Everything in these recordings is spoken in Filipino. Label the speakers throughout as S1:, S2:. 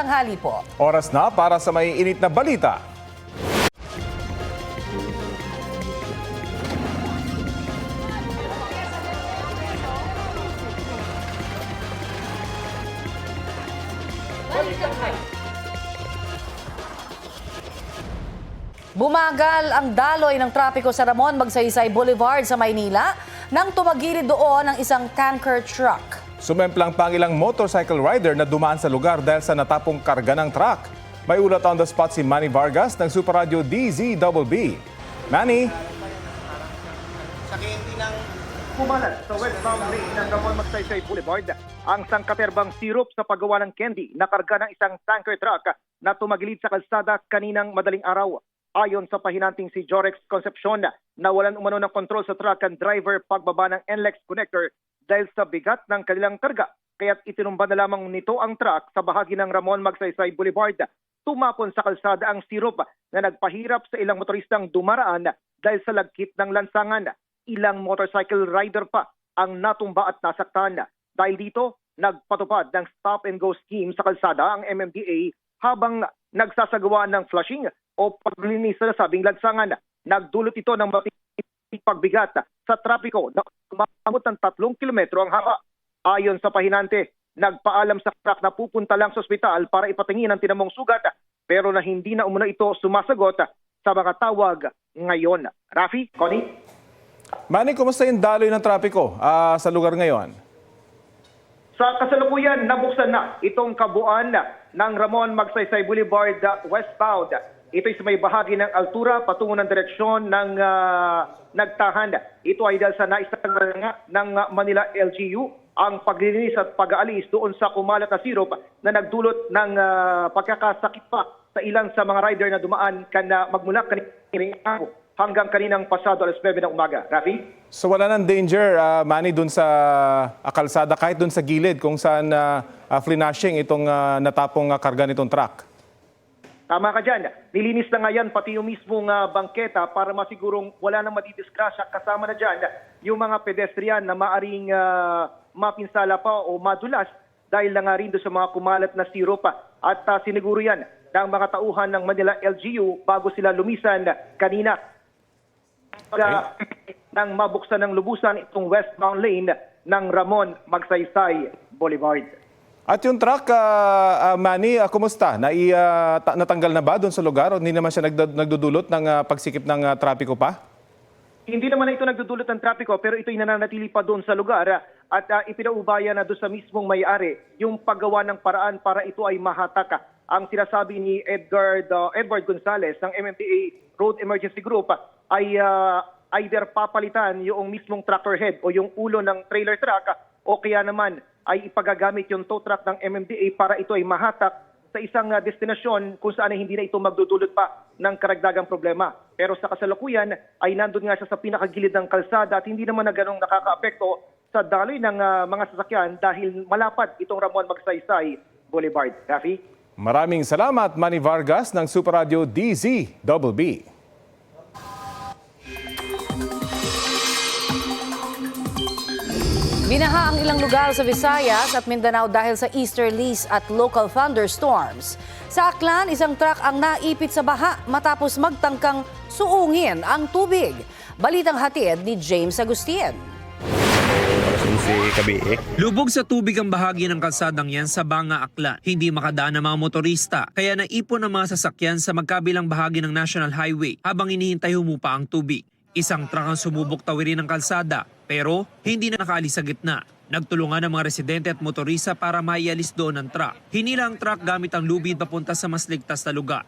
S1: tanghali po.
S2: Oras na para sa may init na balita.
S1: Bumagal ang daloy ng trapiko sa Ramon Magsaysay Boulevard sa Maynila nang tumagilid doon ang isang tanker truck.
S2: Sumemplang pang ilang motorcycle rider na dumaan sa lugar dahil sa natapong karga ng truck. May ulat on the spot si Manny Vargas ng Super Radio DZBB. Manny?
S3: Sa candy ng pumalat sa westbound lane ng Ramon Magsaysay Boulevard ang sangkaterbang sirup sa paggawa ng candy na karga ng isang tanker truck na tumagilid sa kalsada kaninang madaling araw. Ayon sa pahinanting si Jorex Concepcion, nawalan umano ng kontrol sa truck ang driver pagbaba ng NLEX connector dahil sa bigat ng kanilang karga. Kaya't itinumba na lamang nito ang truck sa bahagi ng Ramon Magsaysay Boulevard. Tumapon sa kalsada ang sirup na nagpahirap sa ilang motoristang dumaraan dahil sa lagkit ng lansangan. Ilang motorcycle rider pa ang natumba at nasaktan. Dahil dito, nagpatupad ng stop and go scheme sa kalsada ang MMDA habang nagsasagawa ng flushing o paglinis sa nasabing lansangan. Nagdulot ito ng matinding pagbigat sa trapiko na umabot ng 3 kilometro ang haba. Ayon sa pahinante, nagpaalam sa truck na pupunta lang sa ospital para ipatingin ang tinamong sugat pero na hindi na umano ito sumasagot sa mga tawag ngayon. Rafi, Connie?
S2: Manny, kumusta yung daloy ng trapiko sa lugar ngayon?
S3: Sa kasalukuyan, nabuksan na itong kabuuan ng Ramon Magsaysay Boulevard westbound. Ito'y sa may bahagi ng altura patungo ng direksyon ng Nagtahan. Ito ay dahil sa naisang ng Manila LGU ang paglilinis at pag-aalis doon sa kumalat na sirup na nagdulot ng pagkakasakit pa sa ilang sa mga rider na dumaan magmula kaninang hanggang kaninang pasado alas 9 ng umaga. Rafi?
S2: So wala nang danger, Manny, dun sa kalsada, kahit dun sa gilid kung saan flinashing itong natapong karga nitong truck?
S3: Tama ka dyan. Nilinis na nga yan pati yung mismong bangketa para masigurong wala nang madidisgrasya. Kasama na dyan yung mga pedestrian na maaring mapinsala pa o madulas dahil lang nga rin doon sa mga kumalat na sirup. At siniguro yan ng mga tauhan ng Manila LGU bago sila lumisan kanina. Nang mabuksan ng lubusan itong westbound lane ng Ramon Magsaysay Boulevard.
S2: At yung truck, Manny, kumusta? Natanggal na ba doon sa lugar o hindi naman siya nagdudulot ng pagsikip ng trapiko pa?
S3: Hindi naman na ito nagdudulot ng trapiko pero ito'y nananatili pa doon sa lugar at ipinaubaya na doon sa mismong may-ari yung paggawa ng paraan para ito ay mahatak. Ang sinasabi ni Edward Gonzales ng MMDA Road Emergency Group ay either papalitan yung mismong tractor head o yung ulo ng trailer truck o kaya naman ay ipagagamit yung tow truck ng MMDA para ito ay mahatak sa isang destinasyon kung saan ay hindi na ito magdudulot pa ng karagdagang problema. Pero sa kasalukuyan ay nandun nga siya sa pinakagilid ng kalsada at hindi naman na ganong nakakaapekto sa daloy ng mga sasakyan dahil malapad itong Ramon Magsaysay Boulevard. Rafi?
S2: Maraming salamat, Manny Vargas ng Super Radio DZBB.
S1: Binaha ang ilang lugar sa Visayas at Mindanao dahil sa easterlies at local thunderstorms. Sa Aklan, isang truck ang naipit sa baha matapos magtangkang suungin ang tubig. Balitang hatid ni James Agustin.
S4: Lubog sa tubig ang bahagi ng kalsadang yan sa Banga, Aklan. Hindi makadaan ang mga motorista, kaya naipon ang mga sasakyan sa magkabilang bahagi ng National Highway habang hinihintay humupa ang tubig. Isang truck ang sumubok tawirin ng kalsada, pero hindi na nakaalis sa gitna. Nagtulungan ang mga residente at motorista para maialis doon ang truck. Hinila ang truck gamit ang lubid papunta sa mas ligtas na lugar.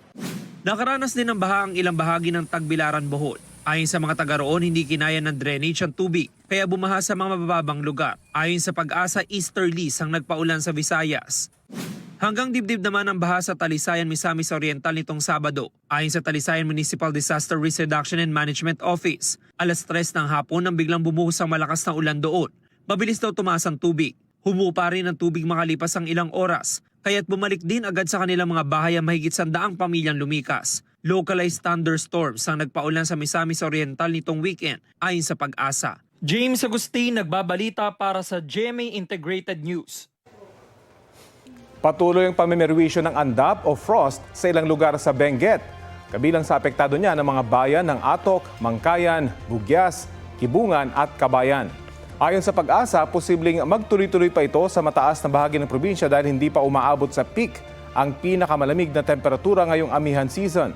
S4: Nakaranas din ng baha ang ilang bahagi ng Tagbilaran, Bohol. Ayon sa mga taga roon, hindi kinaya ng drainage ang tubig, kaya bumaha sa mga mabababang lugar. Ayon sa Pag-asa, easterlies ang nagpaulan sa Visayas. Hanggang dibdib naman ang baha sa Talisayan, Misamis Oriental nitong Sabado. Ayon sa Talisayan Municipal Disaster Risk Reduction and Management Office, alas 3 ng hapon nang biglang bumuhos ang malakas na ulan doon. Mabilis daw tumaas ang tubig. Humupa rin ang tubig makalipas ang ilang oras, kaya't bumalik din agad sa kanilang mga bahay ang mahigit 100 pamilyang lumikas. Localized thunderstorms ang nagpaulan sa Misamis Oriental nitong weekend, ayon sa Pag-asa.
S5: James Agustin nagbabalita para sa GMA Integrated News.
S2: Patuloy ang pamimerwisyo ng andap o frost sa ilang lugar sa Benguet. Kabilang sa apektado niya ng mga bayan ng Atok, Mangkayan, Bugyas, Kibungan at Kabayan. Ayon sa Pag-asa, posibleng magtuloy-tuloy pa ito sa mataas na bahagi ng probinsya dahil hindi pa umaabot sa peak ang pinakamalamig na temperatura ngayong amihan season.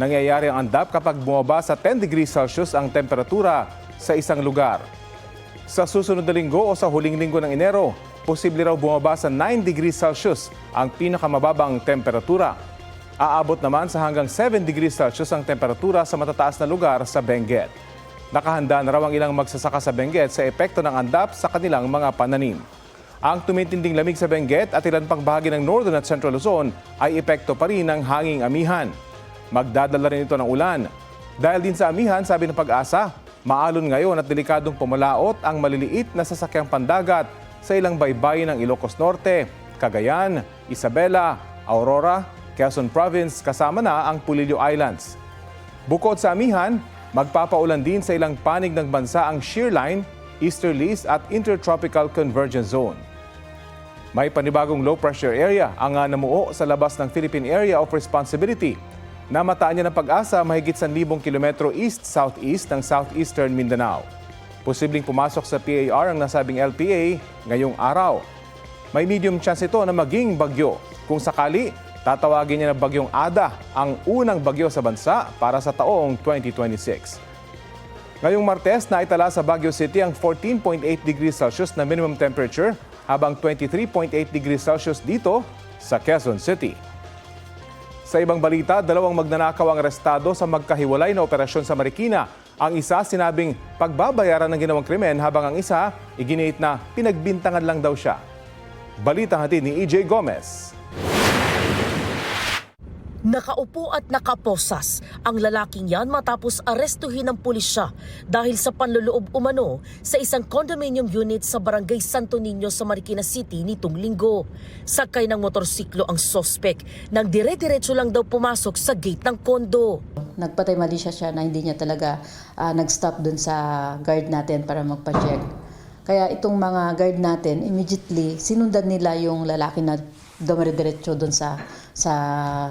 S2: Nangyayari ang andap kapag bumaba sa 10 degrees Celsius ang temperatura sa isang lugar. Sa susunod na linggo o sa huling linggo ng Enero, posible raw bumaba sa 9 degrees Celsius ang pinakamababang temperatura. Aabot naman sa hanggang 7 degrees Celsius ang temperatura sa matataas na lugar sa Benguet. Nakahanda na raw ang ilang magsasaka sa Benguet sa epekto ng andap sa kanilang mga pananim. Ang tumitinding lamig sa Benguet at ilan pang bahagi ng Northern at Central Luzon ay epekto pa rin ng hanging amihan. Magdadala rin ito ng ulan. Dahil din sa amihan, sabi ng Pag-asa, maalon ngayon at delikadong pumalaot ang maliliit na sasakyang pandagat sa ilang baybayin ng Ilocos Norte, Cagayan, Isabela, Aurora, Quezon Province kasama na ang Pulilio Islands. Bukod sa amihan, magpapaulan din sa ilang panig ng bansa ang shearline, easterlies at intertropical convergence zone. May panibagong low pressure area ang namuo sa labas ng Philippine Area of Responsibility. Namataan niya ng Pag-asa mahigit 1,000 kilometro east-southeast ng southeastern Mindanao. Posibleng pumasok sa PAR ang nasabing LPA ngayong araw. May medium chance ito na maging bagyo. Kung sakali, tatawagin niya na bagyong Ada ang unang bagyo sa bansa para sa taong 2026. Ngayong Martes, naitala sa Baguio City ang 14.8 degrees Celsius na minimum temperature habang 23.8 degrees Celsius dito sa Quezon City. Sa ibang balita, 2 magnanakaw ang arestado sa magkahiwalay na operasyon sa Marikina. Ang isa sinabing pagbabayaran ng ginawang krimen habang ang isa iginiit na pinagbintangan lang daw siya. Balita hatid ni EJ Gomez.
S5: Nakaupo at nakaposas ang lalaking yan matapos arestuhin ng pulisya dahil sa panloloob umano sa isang condominium unit sa Barangay Santo Niño sa Marikina City nitong linggo. Sakay ng motorsiklo ang sospek nang dire-diretso lang daw pumasok sa gate ng kondo.
S6: Nagpatay mali siya na hindi niya talaga nag-stop dun sa guard natin para magpa-check. Kaya itong mga guard natin, immediately sinundan nila yung lalaki na dumire-diretso dun sa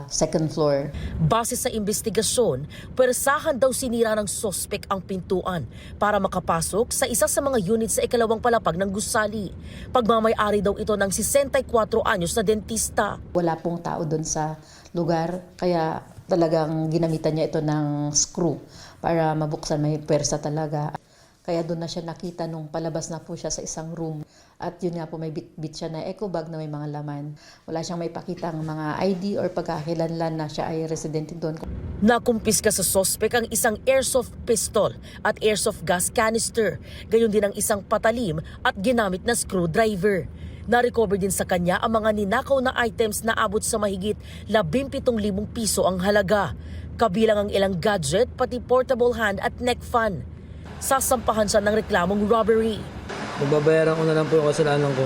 S6: second floor.
S5: Base sa investigasyon, pwersahan daw sinira ng sospek ang pintuan para makapasok sa isa sa mga unit sa ikalawang palapag ng gusali. Pagmamay-ari daw ito ng 64 anyos na dentista.
S6: Wala pong tao dun sa lugar, kaya talagang ginamitan niya ito ng screw para mabuksan, may pwersa talaga. Kaya doon na siya nakita nung palabas na po siya sa isang room. At yun nga po, may bit-bit siya na eco bag na may mga laman. Wala siyang may pakitang mga ID or pagkakilanlan na siya ay residente doon.
S5: Nakumpiska sa sospek ang isang airsoft pistol at airsoft gas canister. Gayon din ang isang patalim at ginamit na screwdriver. Na-recover din sa kanya ang mga ninakaw na items na abot sa mahigit 17,000 piso ang halaga. Kabilang ang ilang gadget, pati portable hand at neck fan. Sasampahan siya ng reklamong robbery.
S7: Babayaran ko na lang po yung kasalanan ko.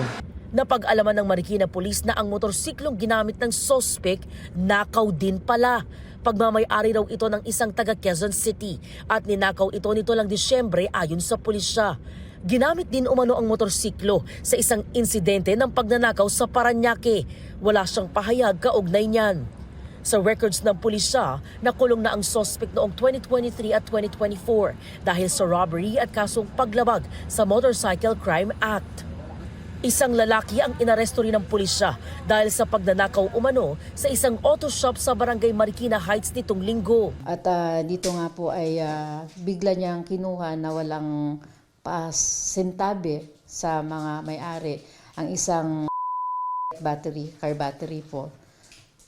S5: Napag-alaman ng Marikina Police na ang motorsiklong ginamit ng sospek nakaw din pala. Pagmamay-ari raw ito ng isang taga Quezon City at ninakaw ito nito lang Disyembre ayon sa pulisya. Ginamit din umano ang motorsiklo sa isang insidente ng pagnanakaw sa Parañaque. Wala siyang pahayag kaugnay niyan. Sa records ng pulisya, nakulong na ang suspect noong 2023 at 2024 dahil sa robbery at kasong paglabag sa Motorcycle Crime Act. Isang lalaki ang inaresto rin ng pulisya dahil sa pagnanakaw umano sa isang auto shop sa Barangay Marikina Heights nitong linggo.
S6: At dito nga po ay bigla niyang kinuha na walang pasintabi sa mga may-ari ang isang car battery po.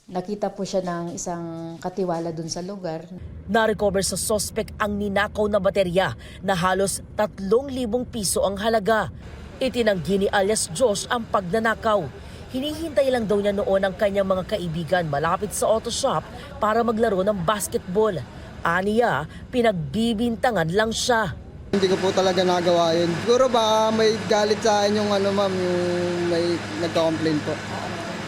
S6: Nakita po siya ng isang katiwala dun sa lugar.
S5: Na-recover sa suspect ang ninakaw na baterya na halos 3,000 piso ang halaga. Itinanggi ni alias Josh ang pagnanakaw. Hinihintay lang daw niya noon ang kanyang mga kaibigan malapit sa auto shop para maglaro ng basketball. Aniya, pinagbibintangan lang siya.
S8: Hindi ko po talaga nagawa yun. Siguro baka may galit sa akin yung ma'am, yung may nagka-complain po.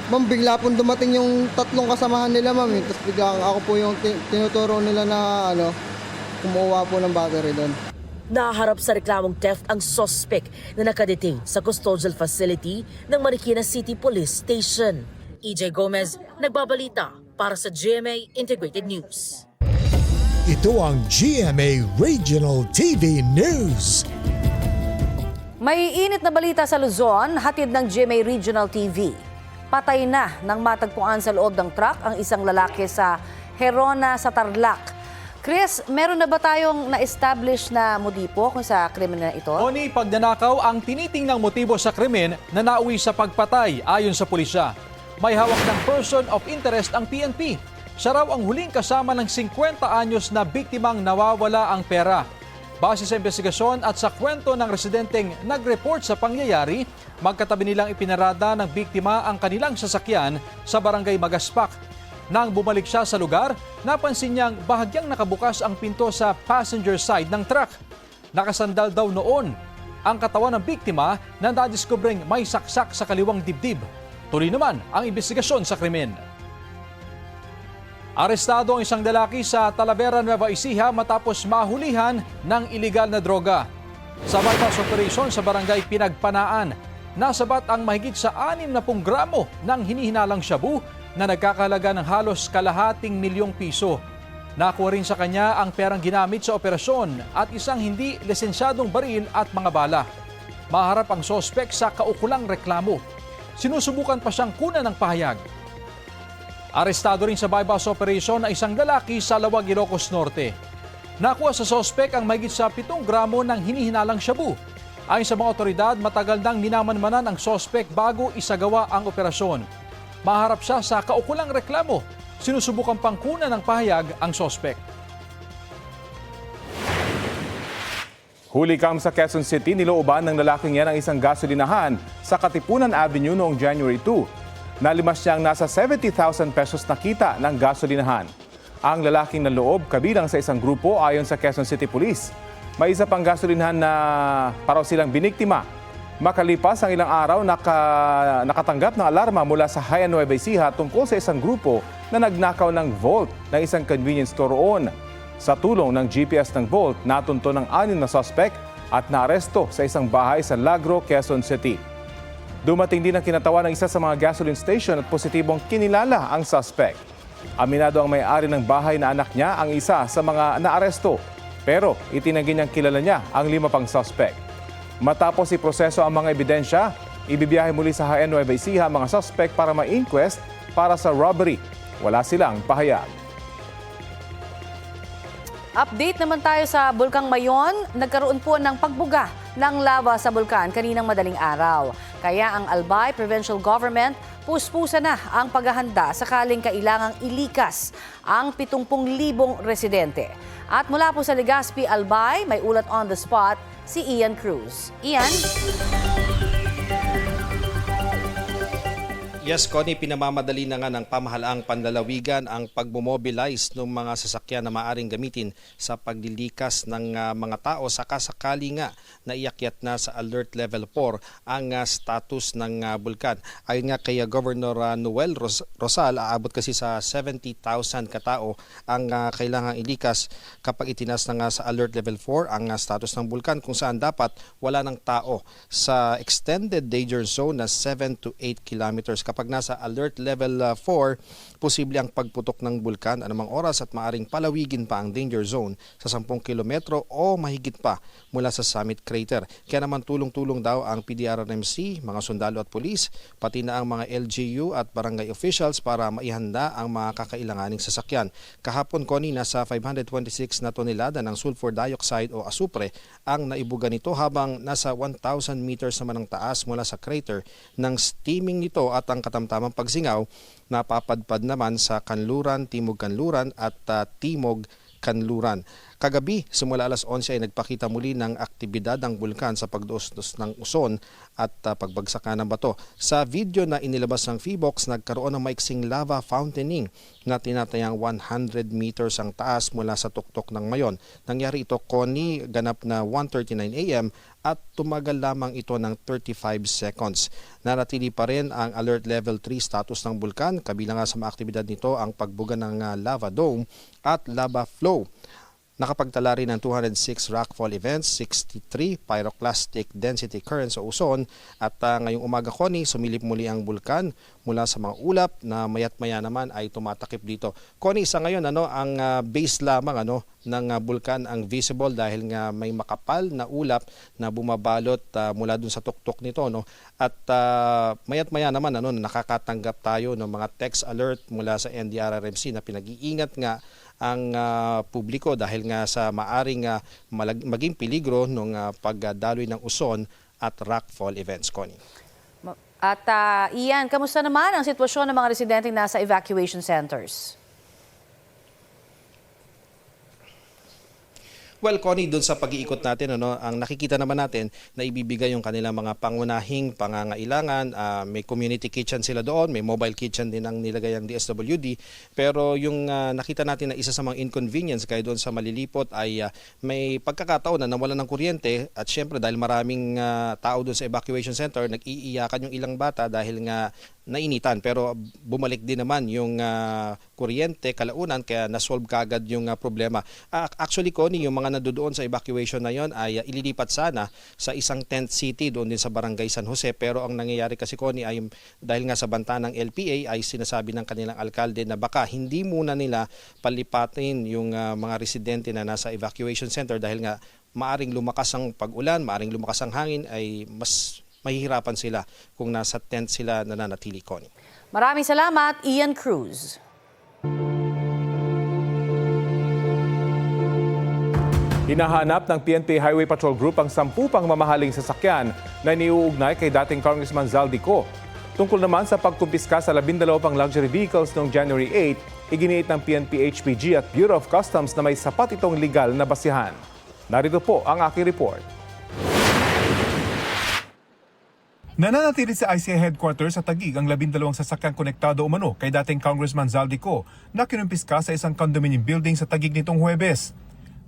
S8: Ma'am, bigla pong dumating yung 3 kasamahan nila, ma'am. Tapos biglang ako po yung tinuturo nila na kumuha po ng battery doon.
S5: Naharap sa reklamong theft ang suspect na nakadetain sa custodial facility ng Marikina City Police Station. EJ Gomez, nagbabalita para sa GMA Integrated News.
S9: Ito ang GMA Regional TV News.
S1: May init na balita sa Luzon, hatid ng GMA Regional TV. Patay na nang matagpuan sa loob ng truck ang isang lalaki sa Herona sa Tarlac. Chris, meron na ba tayong na-establish na motibo kung sa krimen na ito?
S10: Oni, pagnanakaw ang tinitingnang motibo sa krimen na nauwi sa pagpatay ayon sa pulisya. May hawak ng person of interest ang PNP. Siya raw ang huling kasama ng 50 anyos na biktimang nawawala ang pera. Base sa investigasyon at sa kwento ng residenteng nag-report sa pangyayari, magkatabi nilang ipinarada ng biktima ang kanilang sasakyan sa barangay Magaspak. Nang bumalik siya sa lugar, napansin niyang bahagyang nakabukas ang pinto sa passenger side ng truck. Nakasandal daw noon ang katawan ng biktima na nadiskubreng may saksak sa kaliwang dibdib. Tuloy naman ang investigasyon sa krimen. Arestado ang isang lalaki sa Talavera, Nueva Ecija matapos mahulihan ng ilegal na droga. Sa bypass operation sa barangay Pinagpanaan, nasabat ang mahigit sa 60 gramo ng hinihinalang shabu na nagkakahalaga ng halos kalahating milyong piso. Nakuha rin sa kanya ang perang ginamit sa operasyon at isang hindi lisensyadong baril at mga bala. Maharap ang sospek sa kaukulang reklamo. Sinusubukan pa siyang kunan ng pahayag. Arestado rin sa bypass operation na isang lalaki sa Lawag, Ilocos Norte. Nakuha sa sospek ang mahigit sa 7 gramo ng hinihinalang shabu. Ayon sa mga otoridad, matagal nang minamanmanan ang sospek bago isagawa ang operasyon. Maharap siya sa kaukulang reklamo. Sinusubukan pang kunan ng pahayag ang sospek.
S2: Huli kam sa Quezon City, nilooban ng lalaking yan ang isang gasolinahan sa Katipunan Avenue noong January 2. Nalimas niyang nasa 70,000 pesos na kita ng gasolinahan. Ang lalaking nanloob kabilang sa isang grupo ayon sa Quezon City Police. May isa pang gasolinahan na paraw silang biniktima. Makalipas ang ilang araw, nakatanggap ng alarma mula sa Hayan Nueva Ecija tungkol sa isang grupo na nagnakaw ng vault ng isang convenience store roon. Sa tulong ng GPS ng vault, natunto ng 6 na suspect at naaresto sa isang bahay sa Lagro, Quezon City. Dumating din ang kinatawan ng isa sa mga gasoline station at positibong kinilala ang suspect. Aminado ang may-ari ng bahay na anak niya ang isa sa mga naaresto. Pero itinanggi niyang kilala niya ang 5 pang suspect. Matapos iproseso ang mga ebidensya, ibibiyahe muli sa Hayan Nueva Ecija ang mga suspect para ma-inquest para sa robbery. Wala silang pahayag.
S1: Update naman tayo sa Bulkang Mayon. Nagkaroon po ng pagbuga ng lava sa bulkan kaninang madaling araw. Kaya ang Albay Provincial Government puspusa na ang paghahanda sakaling kailangang ilikas ang 70,000 residente. At mula po sa Legazpi, Albay, may ulat on the spot si Ian Cruz. Ian?
S11: Yes, Connie, pinamamadali na nga ng pamahalaang panlalawigan ang pagmobilize ng mga sasakyan na maaring gamitin sa paglilikas ng mga tao sakasakali nga na iakyat na sa Alert Level 4 ang status ng bulkan. Ayon nga kay Governor Noel Rosal, aabot kasi sa 70,000 katao ang kailangang ilikas kapag itinas na nga sa Alert Level 4 ang status ng bulkan, kung saan dapat wala ng tao sa extended danger zone na 7 to 8 kilometers. Kapag nasa alert level 4, posible ang pagputok ng bulkan anumang oras at maaring palawigin pa ang danger zone sa 10 kilometro o mahigit pa mula sa summit crater. Kaya naman tulong-tulong daw ang PDRRMC, mga sundalo at pulis, pati na ang mga LGU at barangay officials para maihanda ang mga kakailanganing sasakyan. Kahapon, Connie, nasa 526 na tonelada ng sulfur dioxide o asupre ang naibuga nito, habang nasa 1,000 meters naman ang taas mula sa crater ng steaming nito at ang katamtamang pagsingaw napapadpad naman sa Kanluran, Timog Kanluran at Timog Kanluran. Kagabi, simula alas 11 ay nagpakita muli ng aktibidad ng bulkan sa pagduos-dos ng uson at pagbagsakan ng bato. Sa video na inilabas ng PHIVOX, nagkaroon ng maiksing lava fountaining na tinatayang 100 meters ang taas mula sa tuktok ng Mayon. Nangyari ito, Connie, ganap na 1:39 a.m. at tumagal lamang ito ng 35 seconds. Nanatili pa rin ang Alert Level 3 status ng bulkan. Kabilang nga sa mga aktibidad nito ang pagbuga ng lava dome at lava flow. nakapagtala rin ng 206 rockfall events, 63 pyroclastic density currents o uson at ngayong umaga, Connie, sumilip muli ang bulkan mula sa mga ulap na mayat-maya naman ay tumatakip dito. Connie, sa ngayon ang base lamang ng bulkan ang visible dahil nga may makapal na ulap na bumabalot mula dun sa tuktok nito, at mayat-maya naman nakakatanggap tayo ng mga text alert mula sa NDRRMC na pinag-iingat nga ang publiko dahil nga sa maaring maging peligro ng pagdaloy ng uson at rockfall events, Connie.
S1: At Ian, kamusta naman ang sitwasyon ng mga residenteng nasa evacuation centers?
S11: Well, Connie, doon sa pag-iikot natin, ang nakikita naman natin na ibibigay yung kanilang mga pangunahing pangangailangan. May community kitchen sila doon, may mobile kitchen din ang nilagay ang DSWD. Pero yung nakita natin na isa sa mga inconvenience kaya doon sa Malilipot ay may pagkakataon na nawalan ng kuryente at syempre dahil maraming tao doon sa evacuation center, nag-iiyakan yung ilang bata dahil nga nainitan, pero bumalik din naman yung kuryente kalaunan kaya nasolve kagad yung problema. Actually, Connie, yung mga nandoon sa evacuation na yon ay ililipat sana sa isang tent city doon din sa Barangay San Jose, pero ang nangyayari kasi, Connie, ay dahil nga sa banta ng LPA ay sinasabi ng kanilang alkalde na baka hindi muna nila palipatin yung mga residente na nasa evacuation center dahil nga maaring lumakas ang pag-ulan, maaring lumakas ang hangin, ay mas mahihirapan sila kung nasa tent sila nananatili, Connie.
S1: Maraming salamat, Ian Cruz.
S2: Hinahanap ng PNP Highway Patrol Group ang 10 pang mamahaling sasakyan na iniuugnay kay dating Congressman Zaldico. Tungkol naman sa pagkumpiska sa 12 pang luxury vehicles noong January 8, iginiit ng PNP HPG at Bureau of Customs na may sapat itong legal na basihan. Narito po ang aking report. Nananatili sa ICI headquarters sa Taguig ang 12 sasakyang konektado umano kay dating Congressman Zaldico na kinumpiska sa isang condominium building sa Taguig nitong Huwebes.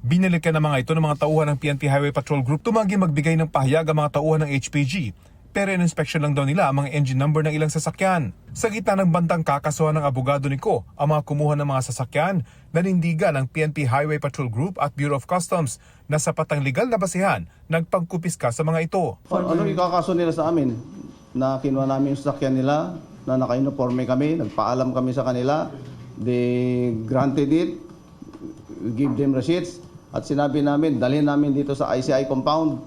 S2: Binalikan ng mga ito ng mga tauhan ng PNP Highway Patrol Group tumanggi magbigay ng pahayag ang mga tauhan ng HPG, pero in-inspection lang daw nila ang mga engine number ng ilang sasakyan. Sa gitna ng bantang kakasuhan ng abogado ni Ko, ang mga kumuha ng mga sasakyan nanindigan ng PNP Highway Patrol Group at Bureau of Customs na sapat ang legal na basihan nagpangkupiska sa mga ito.
S12: Ano ikakaso nila sa amin? Na kinuha namin yung sasakyan nila, na naka-uniforme kami, nagpaalam kami sa kanila, they granted it, we give them receipts, at sinabi namin, dalhin namin dito sa ICI compound.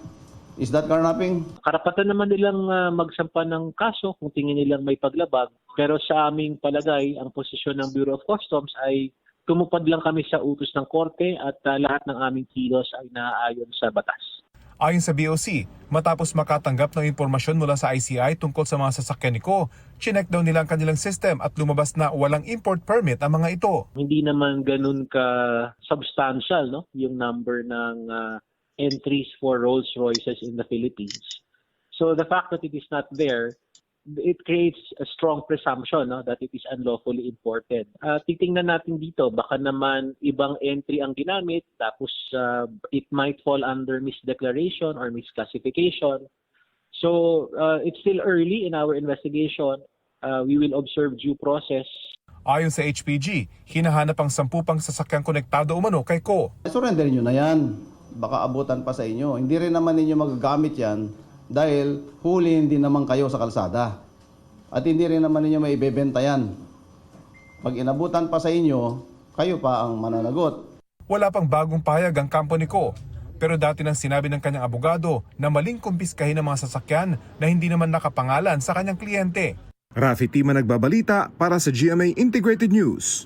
S12: Is that carnapping?
S13: Karapatan naman nilang magsampa ng kaso kung tingin nilang may paglabag. Pero sa aming palagay, ang posisyon ng Bureau of Customs ay tumupad lang kami sa utos ng korte at lahat ng aming kilos ay naaayon sa batas.
S2: Ayon sa BOC, matapos makatanggap ng impormasyon mula sa ICI tungkol sa mga sasakyan ni Ko, chinek daw nila ang kanilang system at lumabas na walang import permit ang mga ito.
S13: Hindi naman ganun ka-substantial yung number ng entries for Rolls-Royces in the Philippines. So the fact that it is not there, it creates a strong presumption that it is unlawfully imported. Titingnan natin dito, baka naman ibang entry ang ginamit, tapos it might fall under misdeclaration or misclassification. So it's still early in our investigation. We will observe due process.
S2: Ayon sa HPG, hinahanap ang 10 pang sasakyang konektado umano kay Ko.
S12: Surrender nyo na yan. Baka abutan pa sa inyo. Hindi rin naman ninyo magagamit yan dahil huli hindi naman kayo sa kalsada. At hindi rin naman ninyo maibebenta yan. Pag inabutan pa sa inyo, kayo pa ang mananagot.
S2: Wala pang bagong pahayag ang kampo ni Ko. Pero dati nang sinabi ng kanyang abogado na maling kumpiskahin ang mga sasakyan na hindi naman nakapangalan sa kanyang kliyente.
S14: Rafi Tima nagbabalita para sa GMA Integrated News.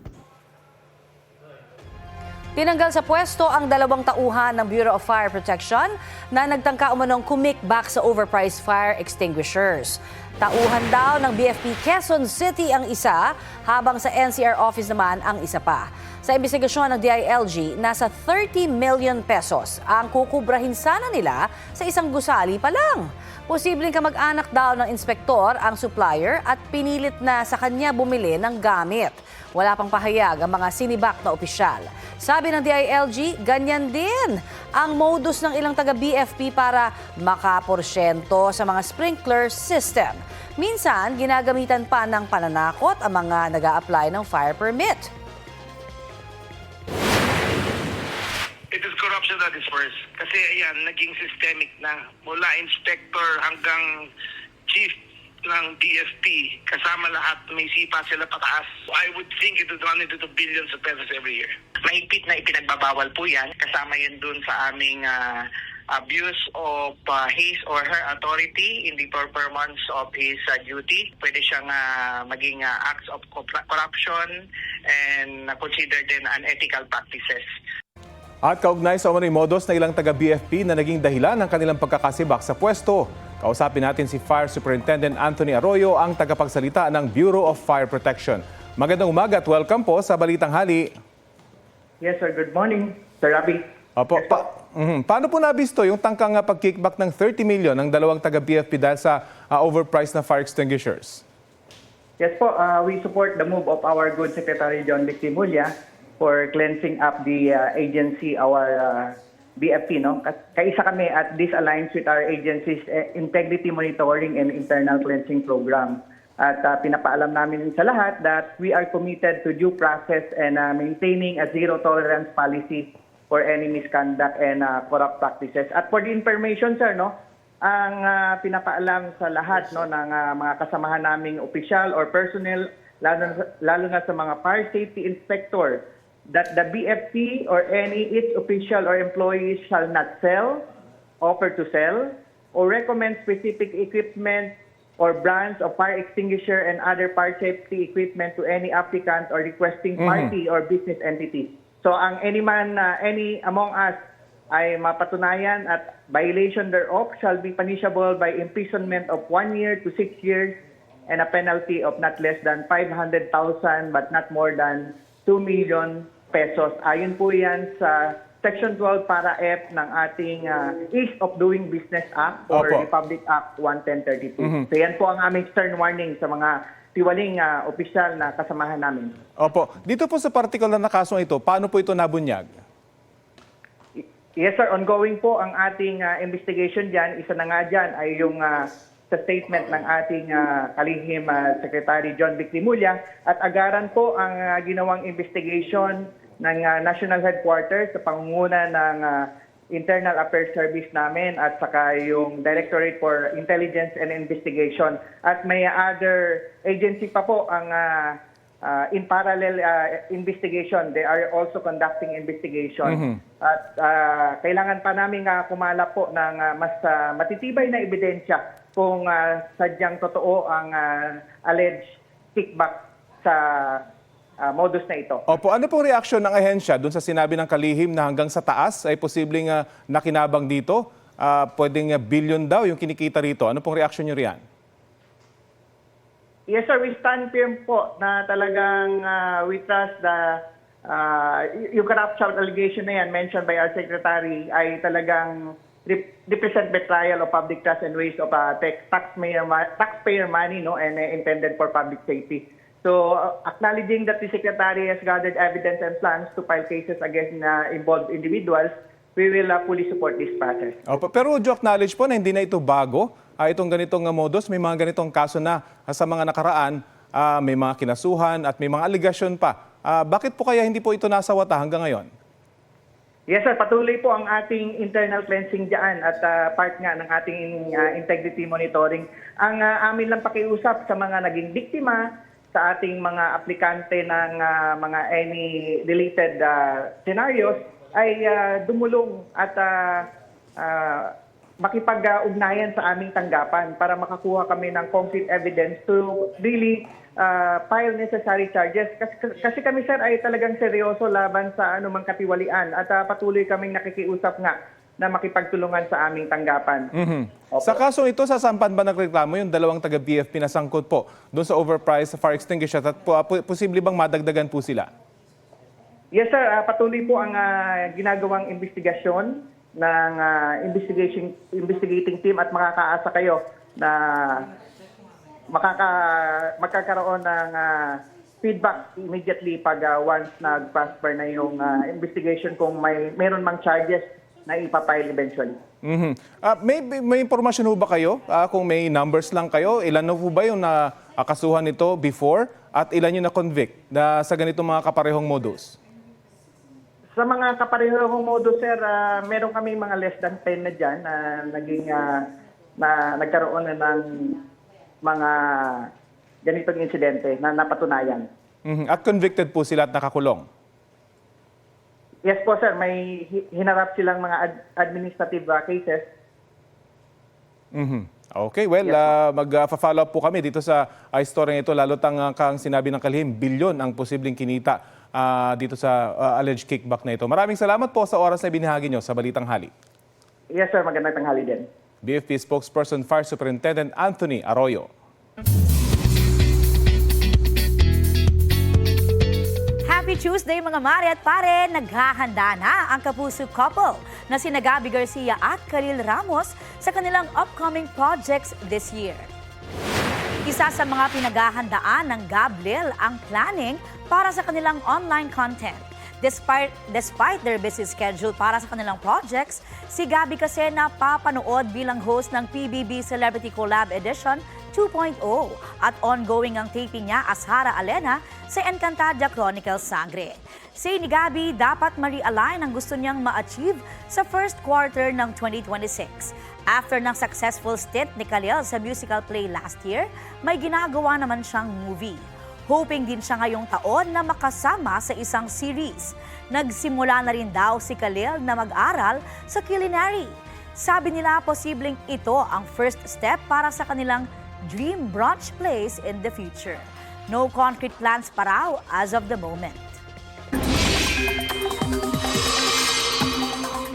S1: Tinanggal sa pwesto ang 2 tauhan ng Bureau of Fire Protection na nagtangka umanong kumikbak sa overpriced fire extinguishers. Tauhan daw ng BFP Quezon City ang isa, habang sa NCR office naman ang isa pa. Sa investigasyon ng DILG, nasa 30 million pesos ang kukubrahin sana nila sa isang gusali pa lang. Posibleng kamag-anak daw ng inspektor ang supplier at pinilit na sa kanya bumili ng gamit. Wala pang pahayag ang mga sinibak na opisyal. Sabi ng DILG, ganyan din ang modus ng ilang taga-BFP para makaporsyento sa mga sprinkler system. Minsan, ginagamitan pa ng pananakot ang mga nag-a-apply ng fire permit.
S15: corruption that is first. Kasi ayan, naging systemic na. Mula inspector hanggang chief ng DFP, kasama lahat, may sipa sila pataas. I would think it would run into the billions of pesos every year.
S16: Mahigpit na ipinagbabawal po yan. Kasama yun dun sa aming abuse of his or her authority in the performance of his duty. Pwede siyang maging acts of corruption and considered din unethical practices.
S2: At kaugnay sa umano'y modus na ilang taga-BFP na naging dahilan ng kanilang pagkakasibak sa pwesto. Kausapin natin si Fire Superintendent Anthony Arroyo, ang tagapagsalita ng Bureau of Fire Protection. Magandang umaga at welcome po sa Balitang Hali.
S17: Yes sir, good morning, Sir Rabi.
S2: Opo, paano po nabisto yung tangkang pag-kickback ng 30 million ng dalawang taga-BFP dahil sa overpriced na fire extinguishers?
S17: Yes po, we support the move of our good Secretary John Victimulya for cleansing up the agency, our BFP. No? Kaisa kami at this aligns with our agency's integrity monitoring and internal cleansing program. At pinapaalam namin sa lahat that we are committed to due process and maintaining a zero tolerance policy for any misconduct and corrupt practices. At for the information, sir, no, ang pinapaalam sa lahat no, ng mga kasamahan naming opisyal or personnel, lalo na sa mga fire safety inspector, that the BFP or any its official or employees shall not sell, offer to sell, or recommend specific equipment or brands of fire extinguisher and other fire safety equipment to any applicant or requesting party or business entity. So ang any among us ay mapatunayan at violation thereof shall be punishable by imprisonment of 1 year to 6 years and a penalty of not less than 500,000 but not more than 2 million pesos. Ayon po yan sa Section 12 para F ng ating Ease of Doing Business Act or Republic Act 11032. So yan po ang aming stern warning sa mga tiwaling opisyal na kasamahan namin.
S2: Opo. Dito po sa particular na kasong ito, paano po ito nabunyag?
S17: Yes sir, ongoing po ang ating investigation dyan. Isa na nga dyan ay yung sa statement ng ating kalihim Secretary John Victimulya at agaran po ang ginawang investigation ng National Headquarters sa pangunguna ng Internal Affairs Service namin at saka yung Directorate for Intelligence and Investigation. At may other agency pa po ang in parallel investigation. They are also conducting investigation. At kailangan pa namin kumala po ng mas matitibay na ebidensya kung sadyang totoo ang alleged kickback sa modus na ito.
S2: Opo, ano pong reaksyon ng ahensya doon sa sinabi ng kalihim na hanggang sa taas ay posibleng nakinabang dito? Pwedeng billion daw yung kinikita rito. Ano pong reaksyon nyo riyan?
S17: Yes sir, we stand firm po na talagang we trust the yung corruption allegation na yan mentioned by our secretary ay talagang represent betrayal of public trust and waste of taxpayer money no and intended for public safety. So acknowledging that the secretary has gathered evidence and plans to file cases against involved individuals, we will fully support this process.
S2: Opo, pero do acknowledge po na hindi na ito bago. Itong ganitong modus, may mga ganitong kaso na sa mga nakaraan, may mga kinasuhan at may mga aligasyon pa. Bakit po kaya hindi po ito nasa wata hanggang ngayon?
S17: Yes sir, patuloy po ang ating internal cleansing dyan at part nga ng ating integrity monitoring. Ang amin lang pakiusap sa mga naging biktima, sa ating mga aplikante ng mga any related scenarios ay dumulong at makipag-ugnayan sa aming tanggapan para makakuha kami ng concrete evidence to really file necessary charges. Kasi kami sir ay talagang seryoso laban sa anumang katiwalian at patuloy kaming nakikiusap nga na makipagtulungan sa aming tanggapan.
S2: Sa kasong ito, sasampan ba nagreklamo yung dalawang taga-BFP na sangkot po doon sa overpriced fire extinguisher at posible bang madagdagan po sila?
S17: Yes sir, patuloy po ang ginagawang investigasyon ng investigating team at makakaasa kayo na magkakaroon ng feedback immediately pag once nag-prosper na yung investigation kung meron mang charges na ipapile eventually.
S2: May impormasyon ho ba kayo? Kung may numbers lang kayo, ilan na po ba yung nakasuhan nito before at ilan yung na-convict na sa ganitong mga kaparehong modus?
S17: Sa mga kaparehong modo, sir, meron kami mga less than 10 na dyan na nagkaroon na ng mga ganitong insidente na napatunayan.
S2: At convicted po sila at nakakulong?
S17: Yes po, sir. May hinarap silang mga administrative cases.
S2: Okay, well, mag-follow up po kami dito sa story ito, lalo kang sinabi ng kalihim, bilyon ang posibleng kinita dito sa alleged kickback na ito. Maraming salamat po sa oras na binahagi nyo sa Balitang Hali.
S17: Yes, sir. Magandang tanghali din.
S2: BFP spokesperson Fire Superintendent Anthony Arroyo.
S18: Happy Tuesday mga mare at pare! Naghahanda na ang kapuso couple na sina Gabby Garcia at Karil Ramos sa kanilang upcoming projects this year. Isa sa mga pinaghahandaan ng Gablil ang planning para sa kanilang online content. Despite their busy schedule para sa kanilang projects, si Gabby kasi napapanood bilang host ng PBB Celebrity Collab Edition 2.0 at ongoing ang taping niya as Hara Alena sa Encantadia Chronicles Sangre. Say ni Gabby, dapat ma-realign ang gusto niyang ma-achieve sa first quarter ng 2026. After ng successful stint ni Khalil sa musical play last year, may ginagawa naman siyang movie. Hoping din siya ngayong taon na makasama sa isang series. Nagsimula na rin daw si Khalil na mag-aral sa culinary. Sabi nila posibleng ito ang first step para sa kanilang dream brunch place in the future. No concrete plans pa raw as of the moment.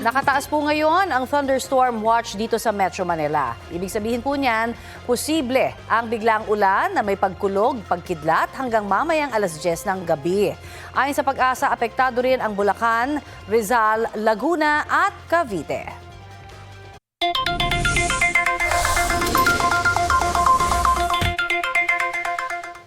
S1: Nakataas po ngayon ang thunderstorm watch dito sa Metro Manila. Ibig sabihin po niyan, posible ang biglang ulan na may pagkulog, pagkidlat hanggang mamayang alas 10 ng gabi. Ayon sa Pag-asa, apektado rin ang Bulacan, Rizal, Laguna at Cavite.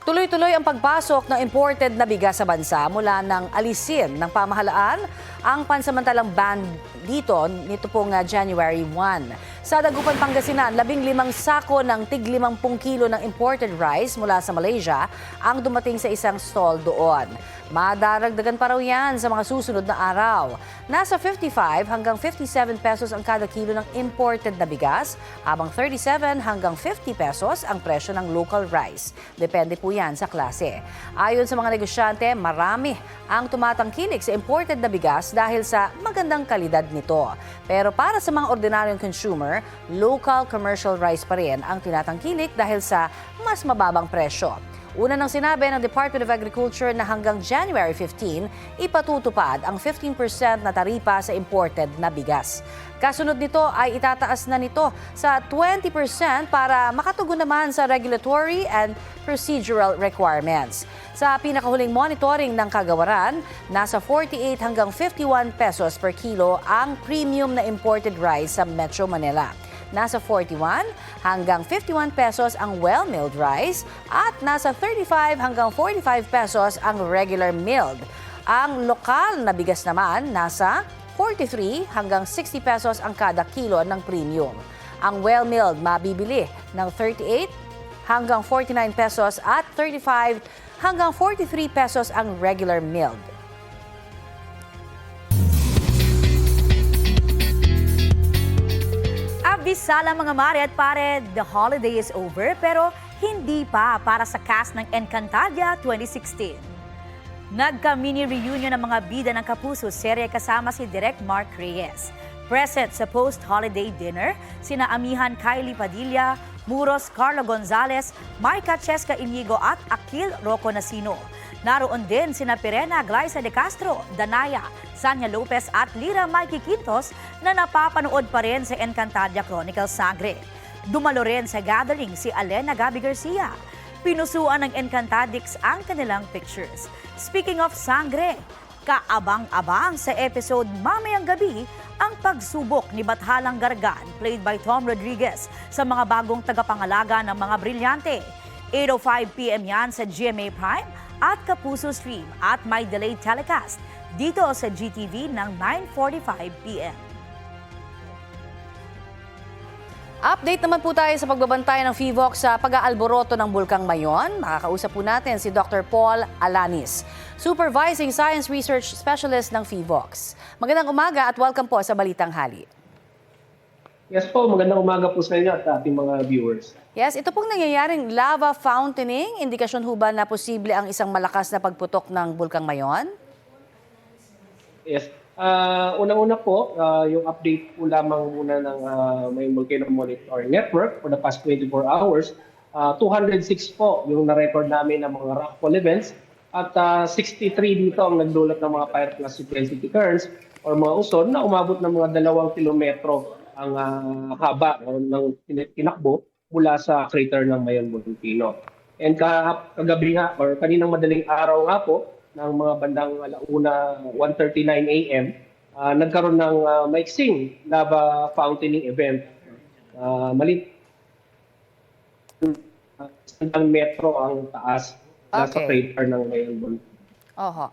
S1: Tuloy-tuloy ang pagpasok ng imported na bigas sa bansa mula ng alisin ng pamahalaan ang pansamantalang ban dito nito pong January 1. Sa Dagupan, Pangasinan, 15 sako ng tig 50 kilo ng imported rice mula sa Malaysia ang dumating sa isang stall doon. Madaragdagan pa raw yan sa mga susunod na araw. Nasa 55 hanggang 57 pesos ang kada kilo ng imported na bigas, habang 37 hanggang 50 pesos ang presyo ng local rice. Depende po yan sa klase. Ayon sa mga negosyante, marami ang tumatangkilik sa imported na bigas dahil sa magandang kalidad nito. Pero para sa mga ordinaryong consumer, local commercial rice pa rin ang tinatangkilik dahil sa mas mababang presyo. Una nang sinabi ng Department of Agriculture na hanggang January 15, ipatutupad ang 15% na taripa sa imported na bigas. Kasunod nito ay itataas na nito sa 20% para makatugon naman sa regulatory and procedural requirements. Sa pinakahuling monitoring ng kagawaran, nasa 48 hanggang 51 pesos per kilo ang premium na imported rice sa Metro Manila. Nasa 41 hanggang 51 pesos ang well-milled rice at nasa 35 hanggang 45 pesos ang regular milled. Ang lokal na bigas naman nasa 43 hanggang 60 pesos ang kada kilo ng premium. Ang well-milled mabibili ng 38 hanggang 49 pesos at 35 hanggang 43 pesos ang regular milled.
S18: Abisala mga mare at pare, the holiday is over pero hindi pa para sa cast ng Encantadia 2016. Nagka-mini reunion ng mga bida ng Kapuso serye kasama si Direk Mark Reyes. Present sa post-holiday dinner, sina Amihan Kylie Padilla, Muros Carlo Gonzalez, Maika Cheska Inigo at Akil Rocco Nasino. Naroon din sina Pirena Glyza de Castro, Danaya, Sanya Lopez at Lira Mikey Quintos na napapanood pa rin sa Encantadia Chronicles Sangre. Dumalo rin sa gathering si Alena Gabby Garcia. Pinusuan ng Encantadix ang kanilang pictures. Speaking of Sangre, kaabang-abang sa episode mamayang gabi ang pagsubok ni Bathalang Gargan, played by Tom Rodriguez, sa mga bagong tagapangalaga ng mga brilyante. 8:05 p.m. yan sa GMA Prime at Kapuso Stream at may delayed telecast dito sa GTV ng 9:45 p.m.
S1: Update naman po tayo sa pagbabantay ng PHIVOLCS sa pag-aalboroto ng Bulkang Mayon. Makakausap po natin si Dr. Paul Alanis, Supervising Science Research Specialist ng PHIVOLCS. Magandang umaga at welcome po sa Balitang Hali.
S19: Yes po, magandang umaga po sa inyo at ating mga viewers.
S1: Yes, ito pong nangyayaring lava fountaining. Indikasyon ho ba na posible ang isang malakas na pagputok ng Bulkang Mayon?
S19: Yes. Unang-una po, yung update po lamang muna ng may Volcano Monitoring Network for the past 24 hours. 206 po yung na-record namin ng mga rockfall events at 63 dito ang nagdulot ng mga pyroclastic density currents or mga uson na umabot ng mga 2 kilometro ang haba ng tinakbo mula sa crater ng Mayon Volcano. And kagabi nga or kaninang madaling araw nga po, ng mga bandang alauna 1:39 a.m., nagkaroon ng maiksing lava fountaining event. Malit isang metro ang taas nasa crater ng Mayon Volcano.
S1: Oho.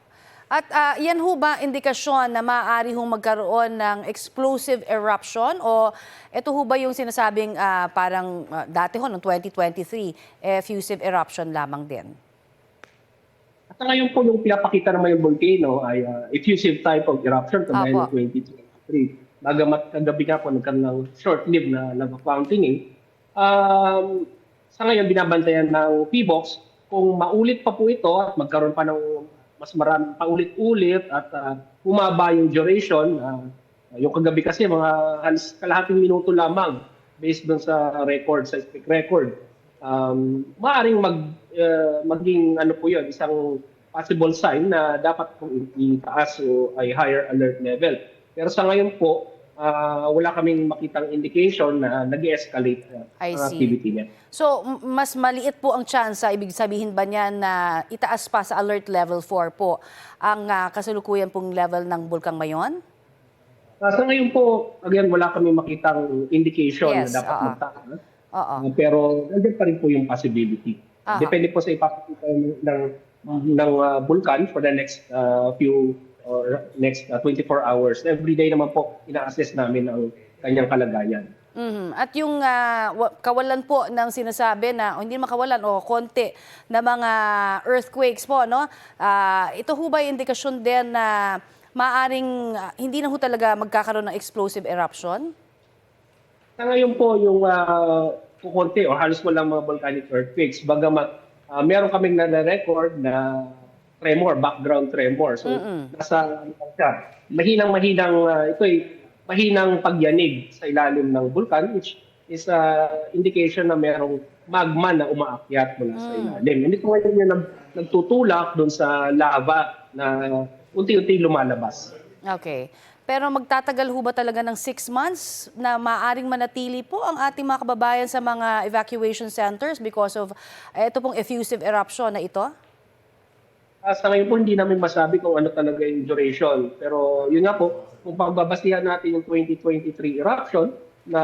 S1: At yan ho ba indikasyon na maaari hong magkaroon ng explosive eruption o ito ho ba yung sinasabing parang dati ho noong 2023, effusive eruption lamang din?
S19: At ngayon po yung pinapakita naman yung volcano ay effusive type of eruption kagaya ng 2023. Bagamat kagabi nga po nagkaroon ng short-lived na lava fountain. Sa ngayon binabantayan ng PHIVOLCS kung maulit pa po ito at magkaroon pa ng mas marami paulit-ulit at humaba yung duration. Yung kagabi kasi mga halos kalahating minuto lamang based doon sa record, sa speak record. Maaaring maging ano po yun, isang possible sign na dapat pong itaas o ay higher alert level. Pero sa ngayon po, wala kaming makitang indication na nag-escalate ang activity niya.
S1: So, mas maliit po ang tsansa, ibig sabihin ba niya na itaas pa sa alert level 4 po ang kasalukuyan pong level ng Bulkang Mayon?
S19: Sa ngayon po, again, wala kaming makitang indication na dapat magtaas. Pero nandiyan pa rin po yung possibility. Depende po sa ipapakita ng vulkan for the next next 24 hours. Every day naman po ina-assess namin ang kanyang kalagayan.
S1: At yung kawalan po ng sinasabi na hindi makawalan o konti na mga earthquakes po, no? Ito ho ba yung indikasyon din na maaring hindi na ho talaga magkakaroon ng explosive eruption?
S19: Sa ngayon po yung kukunti o halos walang mga volcanic earthquakes. Bagamat meron kaming na-record na tremor, background tremor. So nasa mahinang-mahinang mahinang pagyanig sa ilalim ng bulkan, which is indication na merong magma na umaakyat mula sa ilalim. Hindi ko ngayon yung nagtutulak doon sa lava na unti-unti lumalabas.
S1: Okay. Pero magtatagal ho ba talaga ng 6 months na maaring manatili po ang ating mga kababayan sa mga evacuation centers because of ito pong effusive eruption na ito?
S19: Sa ngayon po, hindi namin masabi kung ano talaga yung duration. Pero yun nga po, kung pagbabasihan natin yung 2023 eruption, na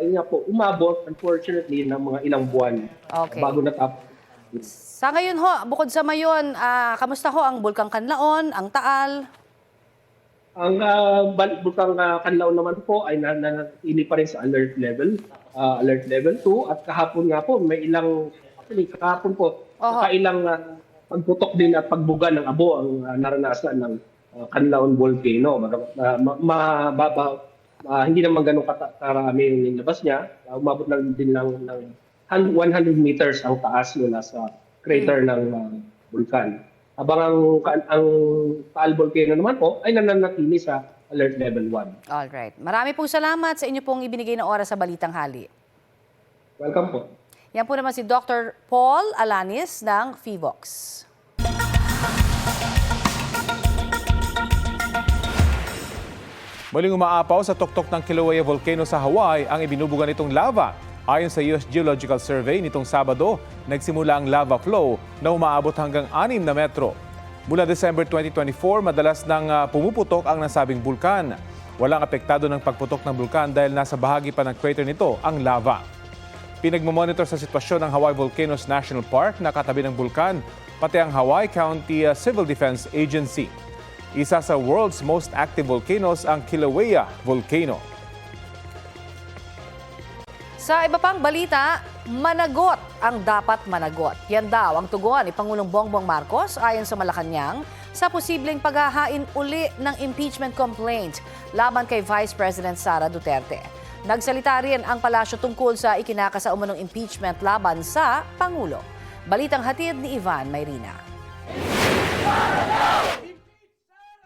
S19: yun nga po, umabot unfortunately ng mga ilang buwan bago natapos.
S1: Sa ngayon ho, bukod sa Mayon, kamusta ho ang Bulkang Kanlaon, ang Taal?
S19: Ang Bulkang Kanlaon naman po ay nanatili pa rin sa alert level 2 at kahapon nga po may ilang kahapon po ilang pagputok din at pagbuga ng abo ang naranasan ng Kanlaon Volcano. Hindi naman ganun karami yung nilabas niya. Umabot lang din ng 100 meters ang taas mula sa crater ng vulkan. Habang ang Taal Volcano naman po ay nananatili sa alert level 1.
S1: Alright. Marami pong salamat sa inyo pong ibinigay na oras sa Balitang Hali.
S19: Welcome po.
S1: Yan po naman si Dr. Paul Alanis ng PHIVOLCS.
S2: Muling umaapaw sa tuktok ng Kilauea Volcano sa Hawaii ang ibinubuga nitong lava. Ayon sa US Geological Survey, nitong Sabado, nagsimula ang lava flow na umaabot hanggang 6 na metro. Mula December 2024, madalas nang pumuputok ang nasabing bulkan. Walang apektado ng pagputok ng bulkan dahil nasa bahagi pa ng crater nito ang lava. Pinagmamonitor sa sitwasyon ng Hawaii Volcanoes National Park na katabi ng bulkan, pati ang Hawaii County Civil Defense Agency. Isa sa world's most active volcanoes ang Kilauea Volcano.
S1: Sa iba pang balita, managot ang dapat managot. Yan daw ang tugon ni Pangulong Bongbong Marcos ayon sa Malacanang sa posibleng paghahain uli ng impeachment complaint laban kay Vice President Sara Duterte. Nagsalita rin ang palasyo tungkol sa ikinakasa umunong impeachment laban sa Pangulo. Balitang hatid ni Ivan Mayrina.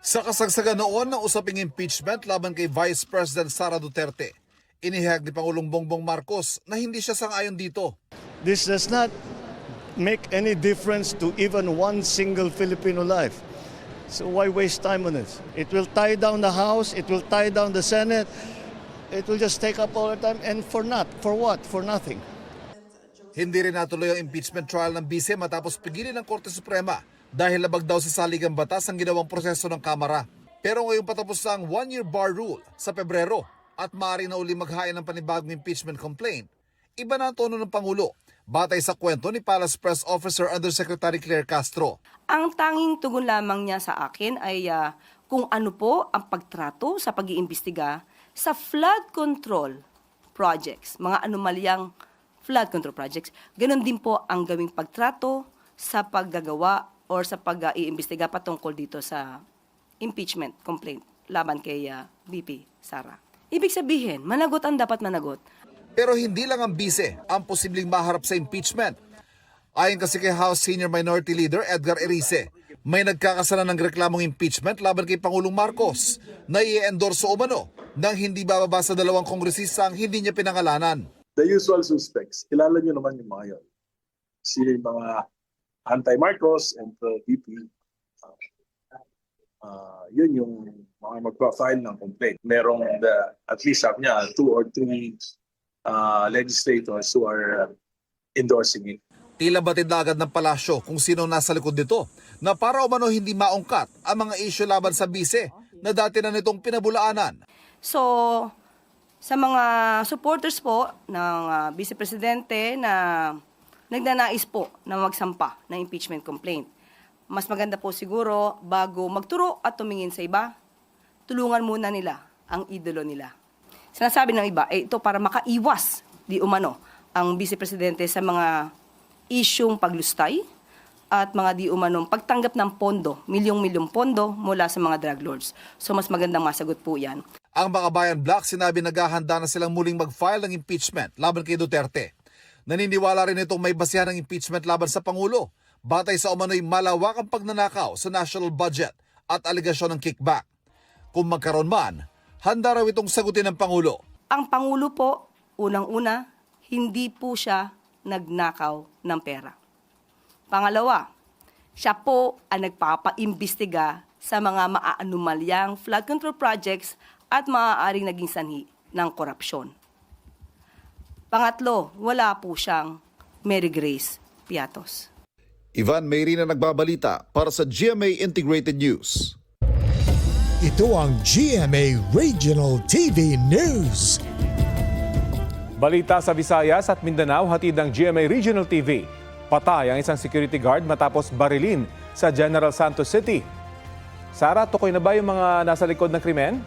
S20: Sa kasagsagan noon ng usaping impeachment laban kay Vice President Sara Duterte, inihayag ni Pangulong Bongbong Marcos na hindi siya sang-ayon dito.
S21: This does not make any difference to even one single Filipino life. So why waste time on it? It will tie down the House, it will tie down the Senate, it will just take up all the time and for what? For nothing.
S20: Hindi rin natuloy ang impeachment trial ng bise matapos pigilin ng Korte Suprema dahil labag daw sa saligang batas ang ginawang proseso ng Kamara. Pero ngayong patapos ang one-year bar rule sa Pebrero at maaari na uli maghain ng panibagong impeachment complaint, iba na ang tono ng Pangulo, batay sa kwento ni Palace Press Officer Undersecretary Claire Castro.
S22: Ang tanging tugon lamang niya sa akin ay kung ano po ang pagtrato sa pag-iimbestiga sa flood control projects, mga anomalyang flood control projects. Ganon din po ang gawing pagtrato sa paggagawa or sa pag-iimbestiga patungkol dito sa impeachment complaint laban kay VP Sara. Ibig sabihin, managot ang dapat managot.
S20: Pero hindi lang ang bise ang posibleng maharap sa impeachment. Ayon kasi kay House Senior Minority Leader Edgar Erice, may nagkakasalan ng reklamong impeachment laban kay Pangulong Marcos na i-endorso umano nang hindi bababa sa dalawang kongresista ang hindi niya pinangalanan.
S23: The usual suspects, kilala niyo naman yung mga yun. Si mga anti-Marcos and VP, yun yung mga magpa-file ng complaint. Merong at least sabi niya 2 or 3 legislators who are endorsing it.
S20: Tila batid na agad ng palasyo kung sino nasa likod nito na para umano hindi maungkat ang mga isyu laban sa bise na dati na nitong pinabulaanan.
S22: So, sa mga supporters po ng Vice Presidente na nagnanais po na magsampa ng impeachment complaint, mas maganda po siguro bago magturo at tumingin sa iba, tulungan muna nila ang idolo nila. Sinasabi ng iba, ito para makaiwas di umano ang Vice Presidente sa mga isyung paglustay at mga di umanong pagtanggap ng pondo, milyong-milyong pondo mula sa mga drug lords. So mas magandang masagot po yan.
S20: Ang mga bayan bloc sinabi naghahanda na silang muling mag-file ng impeachment laban kay Duterte. Naniniwala rin itong may basihan ng impeachment laban sa Pangulo, batay sa umano'y malawakang pagnanakaw sa national budget at aligasyon ng kickback. Kung magkaroon man, handa raw itong sagutin ng Pangulo.
S22: Ang Pangulo po, unang-una, hindi po siya nagnakaw ng pera. Pangalawa, siya po ang nagpapaimbestiga sa mga maaanomalyang flood control projects at maaaring naging sanhi ng korupsyon. Pangatlo, wala po siyang Mary Grace Piatos.
S14: Ivan Mayrina nagbabalita para sa GMA Integrated News.
S9: Ito ang GMA Regional TV News.
S2: Balita sa Visayas at Mindanao, hatid ng GMA Regional TV. Patay ang isang security guard matapos barilin sa General Santos City. Sara, tukoy na ba yung mga nasa likod ng krimen?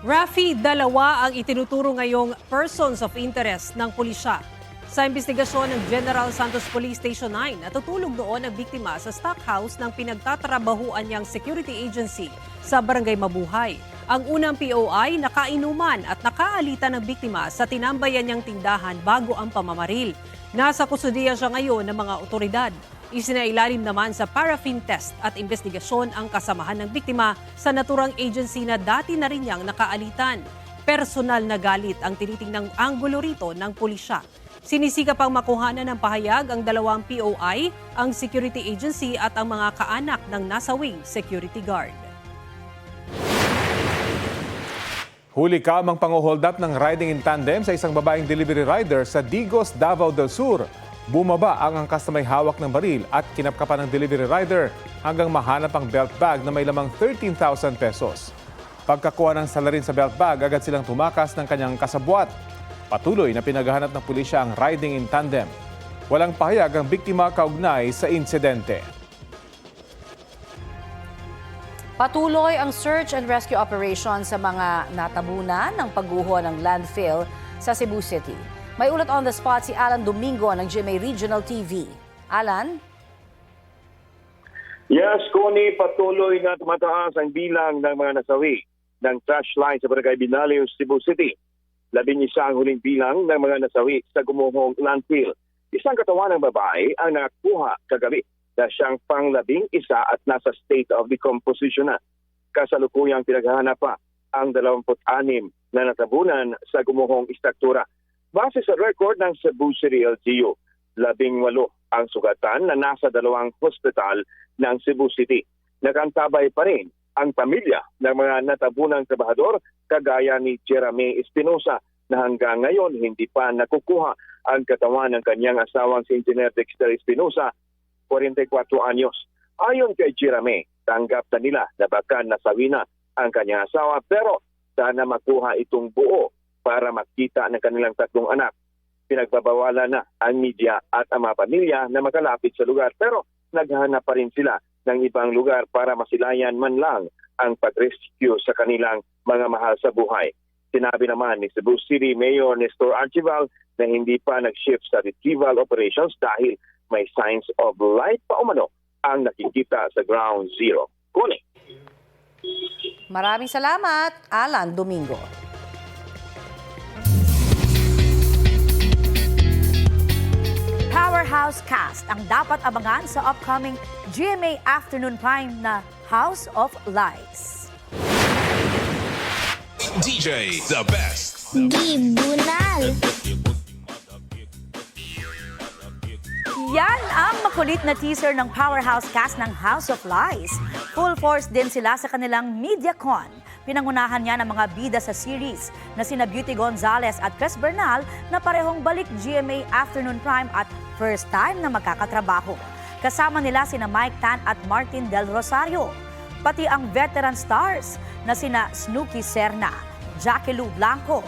S24: Rafi, 2 ang itinuturo ngayong persons of interest ng pulisya. Sa investigasyon ng General Santos Police Station 9, natutulog doon ang biktima sa stockhouse ng pinagtatrabahuan niyang security agency sa Barangay Mabuhay. Ang unang POI nakainuman at nakaalitan ng biktima sa tinambayan niyang tindahan bago ang pamamaril. Nasa kustudiya siya ngayon ng mga otoridad. Isinailalim naman sa paraffin test at investigasyon ang kasamahan ng biktima sa naturang agency na dati na rin niyang nakaalitan. Personal na galit ang tinitingnang anggulo rito ng pulisya. Sinisikap ang makuhanan ng pahayag ang 2 POI, ang security agency at ang mga kaanak ng nasawing security guard.
S2: Huli kamang pang-hold up ng riding in tandem sa isang babaeng delivery rider sa Digos, Davao del Sur. Bumaba ang angkas na may hawak ng baril at kinapkapan ng delivery rider hanggang mahanap ang belt bag na may lamang 13,000 pesos. Pagkakuha ng salarin sa belt bag, agad silang tumakas ng kanyang kasabwat. Patuloy na pinaghahanap ng pulisya ang riding in tandem. Walang pahayag ang biktima kaugnay sa insidente.
S1: Patuloy ang search and rescue operation sa mga natabunan ng pagguho ng landfill sa Cebu City. May ulat on the spot si Alan Domingo ng GMA Regional TV. Alan?
S3: Yes, Connie, patuloy na tumataas ang bilang ng mga nasawi ng trash line sa Barangay Binaliw, Cebu City. 11 ang huling bilang ng mga nasawi sa gumuhong landfill. Isang katawan ng babae ang nakakuha kagabi na siyang pang-11 at nasa state of decomposition na. Kasalukuyang pinaghahanap pa ang 26 na natabunan sa gumuhong istruktura. Base sa record ng Cebu City LGU, 18 ang sugatan na nasa 2 hospital ng Cebu City. Nakantabay pa rin ang pamilya ng mga natabunang trabahador kagaya ni Jeremy Espinosa na hanggang ngayon hindi pa nakukuha ang katawan ng kanyang asawang si Engineer Dexter Espinosa, 44 anyos. Ayon kay Jeremy, tanggap na nila na baka nasawi na ang kanyang asawa pero sana makuha itong buo para makita ng kanilang 3 anak. Pinagbabawalan na ang media at ang mga pamilya na makalapit sa lugar pero naghahanap pa rin sila ng ibang lugar para masilayan man lang ang pag-rescue sa kanilang mga mahal sa buhay. Sinabi naman ni Cebu City Mayor Nestor Archival na hindi pa nag-shift sa retrieval operations dahil may signs of life pa umano ang nakikita sa ground zero. Kuni.
S1: Maraming salamat, Alan Domingo.
S18: Powerhouse cast ang dapat abangan sa upcoming GMA Afternoon Prime na House of Lies.
S4: DJ the best.
S18: Tribunal. Yan ang makulit na teaser ng Powerhouse cast ng House of Lies. Full force din sila sa kanilang MediaCon. Pinangunahan niya ng mga bida sa series na sina Beauty Gonzalez at Chris Bernal na parehong balik GMA Afternoon Prime at first time na magkakatrabaho. Kasama nila sina Mike Tan at Martin Del Rosario. Pati ang veteran stars na sina Snooki Serna, Jackie Lou Blanco,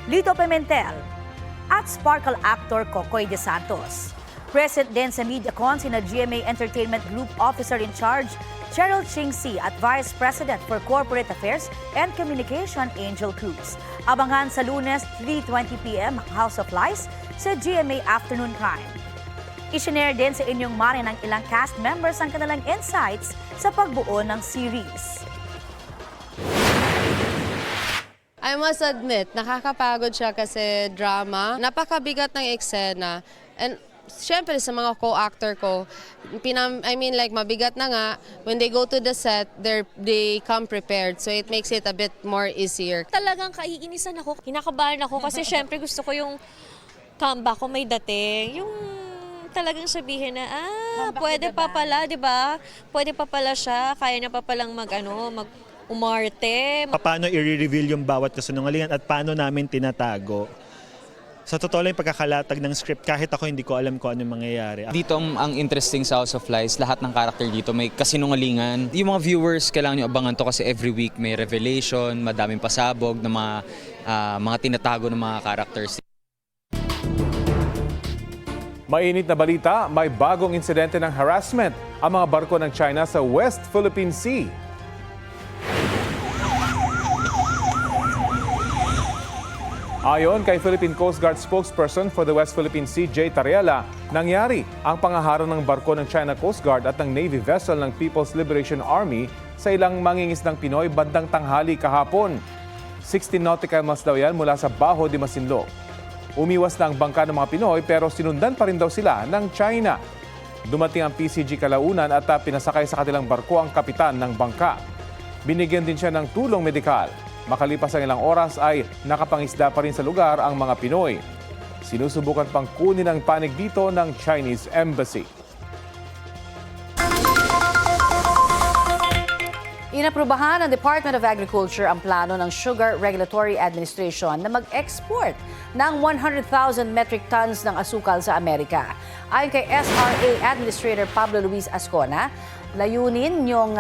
S18: Lito Pimentel, at Sparkle actor Kokoy De Santos. Present din sa MediaCon sina GMA Entertainment Group Officer in Charge Cheryl Chingsi at Vice President for Corporate Affairs and Communication Angel Cruz. Abangan sa Lunes 3:20 p.m. House of Lies sa GMA Afternoon Prime. Isinare din sa inyong mare ng ilang cast members ang kanilang insights sa pagbuo ng series.
S6: I must admit, nakakapagod siya kasi drama. Napakabigat ng eksena. And syempre sa mga co-actor ko, mabigat na nga. When they go to the set, they come prepared. So it makes it a bit more easier.
S7: Talagang kaiinisan ako. Kinakabahan ako kasi syempre gusto ko yung comeback ko may dating. Yung talagang sabihin na, pwede pa pala, di ba? Pwede pa pala siya, kaya na pa palang umarte.
S25: Paano i-reveal yung bawat kasinungalingan at paano namin tinatago? Sa totoo lang yung pagkakalatag ng script, kahit ako hindi ko alam kung ano mangyayari.
S26: Dito ang interesting sa House of Lies, lahat ng karakter dito may kasinungalingan. Yung mga viewers, kailangan nyo abangan to kasi every week may revelation, madaming pasabog ng mga tinatago ng mga characters.
S2: Mainit na balita, may bagong insidente ng harassment ang mga barko ng China sa West Philippine Sea. Ayon kay Philippine Coast Guard spokesperson for the West Philippine Sea, Jay Tariela, nangyari ang pangaharo ng barko ng China Coast Guard at ng Navy vessel ng People's Liberation Army sa ilang mangingisdang Pinoy bandang tanghali kahapon. 16 nautical miles daw yan mula sa Baho de Masinloc. Umiwas na ang bangka ng mga Pinoy pero sinundan pa rin daw sila ng China. Dumating ang PCG Kalaunan at pinasakay sa kanilang barko ang kapitan ng bangka. Binigyan din siya ng tulong medikal. Makalipas ang ilang oras ay nakapangisda pa rin sa lugar ang mga Pinoy. Sinusubukan pang kunin ang panig dito ng Chinese Embassy.
S1: Inaprubahan ng Department of Agriculture ang plano ng Sugar Regulatory Administration na mag-export ng 100,000 metric tons ng asukal sa Amerika. Ayon kay SRA Administrator Pablo Luis Ascona, layunin yung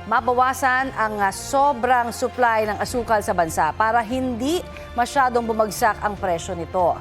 S1: mabawasan ang sobrang supply ng asukal sa bansa para hindi masyadong bumagsak ang presyo nito.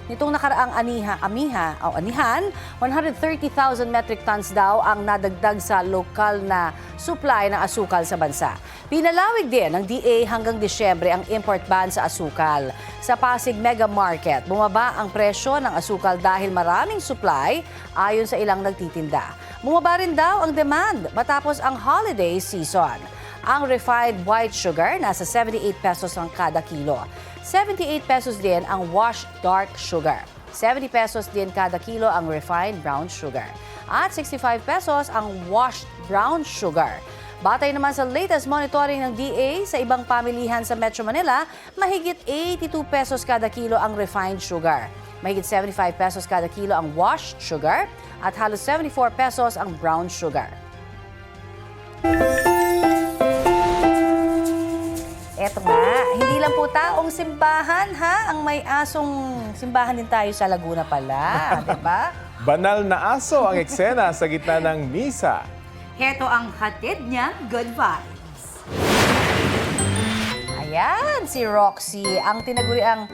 S1: Nitong nakaraang anihan, 130,000 metric tons daw ang nadagdag sa lokal na supply ng asukal sa bansa. Pinalawig din ng DA hanggang Disyembre ang import ban sa asukal. Sa Pasig Mega Market, bumaba ang presyo ng asukal dahil maraming supply ayon sa ilang nagtitinda. Bumaba rin daw ang demand matapos ang holiday season. Ang refined white sugar nasa 78 pesos ang kada kilo. 78 pesos din ang washed dark sugar. 70 pesos din kada kilo ang refined brown sugar. At 65 pesos ang washed brown sugar. Batay naman sa latest monitoring ng DA sa ibang pamilihan sa Metro Manila, mahigit 82 pesos kada kilo ang refined sugar. Mahigit 75 pesos kada kilo ang washed sugar at halos 74 pesos ang brown sugar. Eto nga, hindi lang po taong simbahan ha, ang may asong simbahan din tayo sa Laguna pala, di ba?
S2: Banal na aso ang eksena sa gitna ng misa.
S18: Heto ang hatid niya, good vibes.
S1: Ayan, si Roxy, ang tinaguriang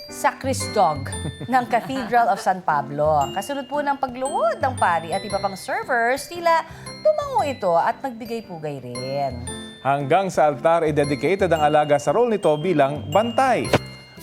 S1: sacristog ng Cathedral of San Pablo. Kasunod po ng pagluhod ng pari at iba pang servers, tila tumango ito at nagbigay-pugay rin.
S2: Hanggang sa altar, dedicated ang alaga sa role nito bilang bantay.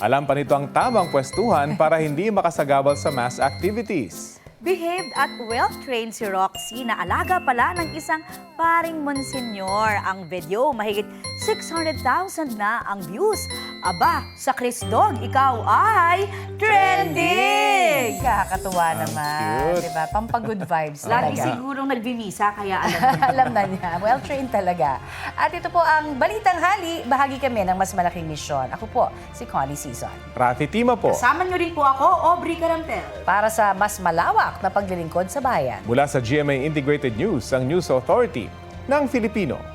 S2: Alam pa nito ang tamang pwestuhan para hindi makasagabal sa mass activities.
S18: Behaved at well-trained si Roxy na alaga pala ng isang paring monsenyor. Ang video, mahigit 600,000 na ang views. Aba, sa Christdog, ikaw ay trending!
S1: Kakatuwa naman,
S2: cute.
S1: di ba? Pampagood vibes
S18: Lagi
S1: talaga.
S18: sigurong nagbimisa, kaya alam niya.
S1: Alam na niya. Well-trained talaga. At ito po ang Balitang Hali. Bahagi kami ng mas malaking misyon. Ako po, si Connie Season.
S2: Rafi Tima po.
S18: Kasama niyo rin po ako, Aubrey Carampel.
S1: Para sa mas malawak na paglilingkod sa bayan.
S2: Mula sa GMA Integrated News, ang News Authority ng Filipino.